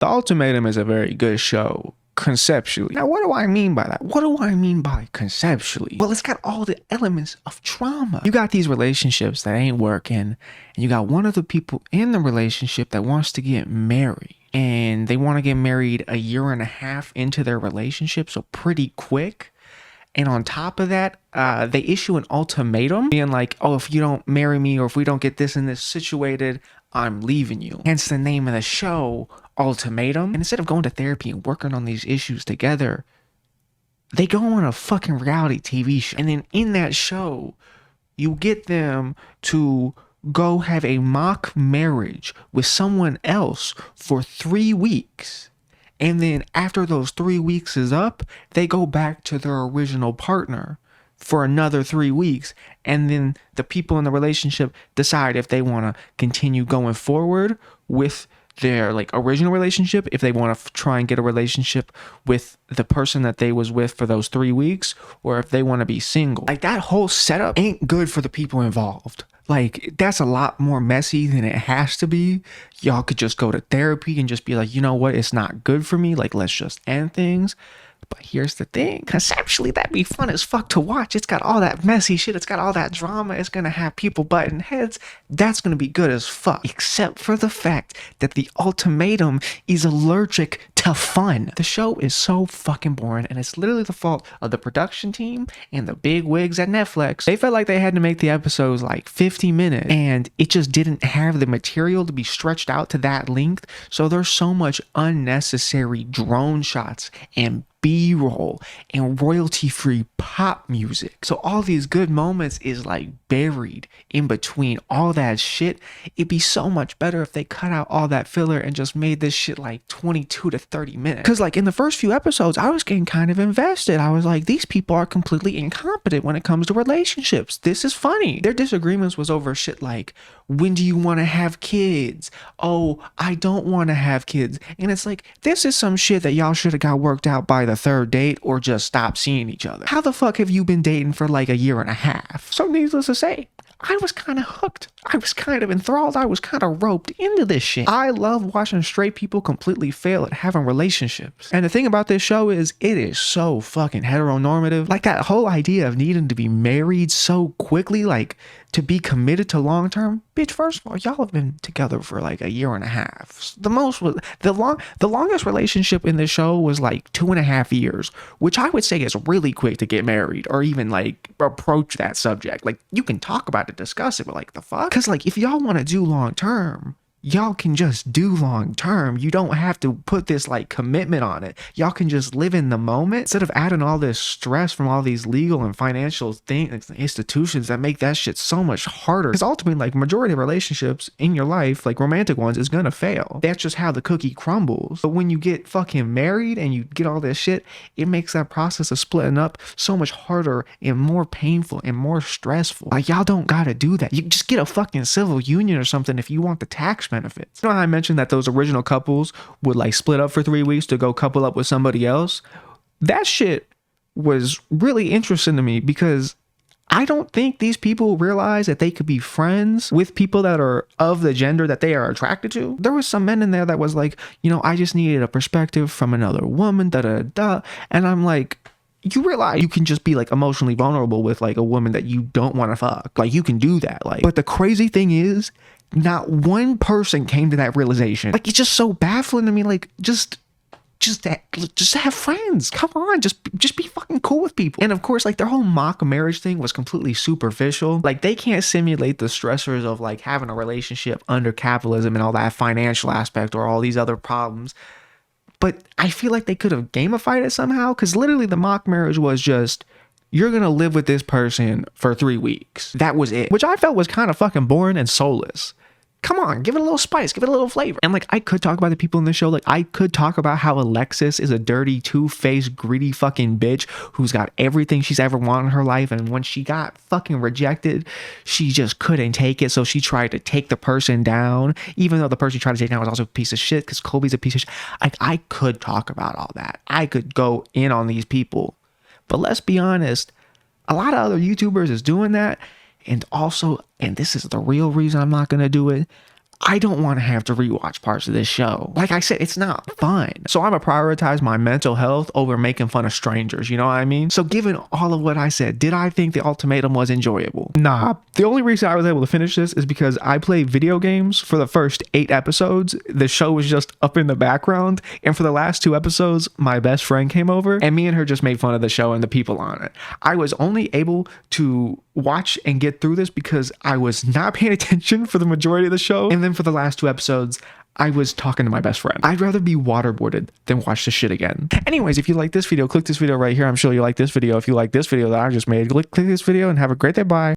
The Ultimatum is a very good show conceptually. Now, what do I mean by that? What do I mean by conceptually? Well, it's got all the elements of drama. You got these relationships that ain't working, and you got one of the people in the relationship that wants to get married. And they want to get married a year and a half into their relationship, so pretty quick. And on top of that, they issue an ultimatum being like, oh, if you don't marry me or if we don't get this and this situated, I'm leaving you. Hence the name of the show, Ultimatum. And instead of going to therapy and working on these issues together, they go on a fucking reality TV show. And then in that show, you get them to go have a mock marriage with someone else for 3 weeks. And then after those 3 weeks is up, they go back to their original partner for another 3 weeks. And then the people in the relationship decide if they want to continue going forward with their like original relationship, if they want to try and get a relationship with the person that they was with for those 3 weeks, or if they want to be single. Like, that whole setup ain't good for the people involved. Like, that's a lot more messy than it has to be. Y'all could just go to therapy and just be like, you know what, it's not good for me. Like, let's just end things. But here's the thing, conceptually, that'd be fun as fuck to watch. It's got all that messy shit. It's got all that drama. It's going to have people butting heads. That's going to be good as fuck. Except for the fact that the Ultimatum is allergic to fun. The show is so fucking boring, and it's literally the fault of the production team and the big wigs at Netflix. They felt like they had to make the episodes like 50 minutes, and it just didn't have the material to be stretched out to that length. So there's so much unnecessary drone shots and B-roll and royalty-free pop music. So all these good moments is like buried in between all that shit. It'd be so much better if they cut out all that filler and just made this shit like 22 to 30 minutes. Because like in the first few episodes, I was getting kind of invested. I was like, these people are completely incompetent when it comes to relationships. This is funny. Their disagreements was over shit like, when do you want to have kids? Oh, I don't want to have kids. And it's like, this is some shit that y'all should have got worked out by the third date or just stop seeing each other. How the fuck have you been dating for like a year and a half? So needless to say, I was kind of hooked. I was kind of enthralled. I was kind of roped into this shit. I love watching straight people completely fail at having relationships. And the thing about this show is it is so fucking heteronormative. Like that whole idea of needing to be married so quickly, like to be committed to long term. Bitch, first of all, y'all have been together for like a year and a half. The longest relationship in this show was like 2.5 years, which I would say is really quick to get married or even like approach that subject. Like you can talk about it, discuss it, but like the fuck? Because like if y'all want to do long term, y'all can just do long term. You don't have to put this like commitment on it. Y'all can just live in the moment instead of adding all this stress from all these legal and financial things, institutions that make that shit so much harder. Because ultimately, like majority of relationships in your life, like romantic ones, is gonna fail. That's just how the cookie crumbles. But when you get fucking married and you get all this shit, it makes that process of splitting up so much harder and more painful and more stressful. Like y'all don't gotta do that. You just get a fucking civil union or something if you want the tax benefits. You know how I mentioned that those original couples would like split up for 3 weeks to go couple up with somebody else? That shit was really interesting to me because I don't think these people realize that they could be friends with people that are of the gender that they are attracted to. There was some men in there that was like, you know, I just needed a perspective from another woman, da-da-da. And I'm like, you realize you can just be like emotionally vulnerable with like a woman that you don't want to fuck. Like you can do that. Like, but the crazy thing is, not one person came to that realization. Like, it's just so baffling to me. Like, just have friends. Come on, just be fucking cool with people. And of course, like their whole mock marriage thing was completely superficial. Like they can't simulate the stressors of like having a relationship under capitalism and all that financial aspect or all these other problems. But I feel like they could have gamified it somehow, because literally the mock marriage was just, you're gonna live with this person for 3 weeks. That was it. Which I felt was kind of fucking boring and soulless. Come on, give it a little spice, give it a little flavor. And like, I could talk about the people in the show. Like, I could talk about how Alexis is a dirty, two-faced, greedy fucking bitch who's got everything she's ever wanted in her life. And when she got fucking rejected, she just couldn't take it. So she tried to take the person down, even though the person she tried to take down was also a piece of shit, because Colby's a piece of shit. I could talk about all that. I could go in on these people. But let's be honest, a lot of other YouTubers is doing that. And also, and this is the real reason I'm not going to do it, I don't want to have to rewatch parts of this show. Like I said, it's not fun. So I'm gonna prioritize my mental health over making fun of strangers, you know what I mean? So given all of what I said, did I think the Ultimatum was enjoyable? Nah. The only reason I was able to finish this is because I played video games for the first 8 episodes. The show was just up in the background, and for the last 2 episodes, my best friend came over, and me and her just made fun of the show and the people on it. I was only able to watch and get through this because I was not paying attention for the majority of the show, and then for the last 2 episodes, I was talking to my best friend. I'd rather be waterboarded than watch this shit again. Anyways, if you like this video, click this video right here. I'm sure you like this video. If you like this video that I just made, click this video and have a great day. Bye.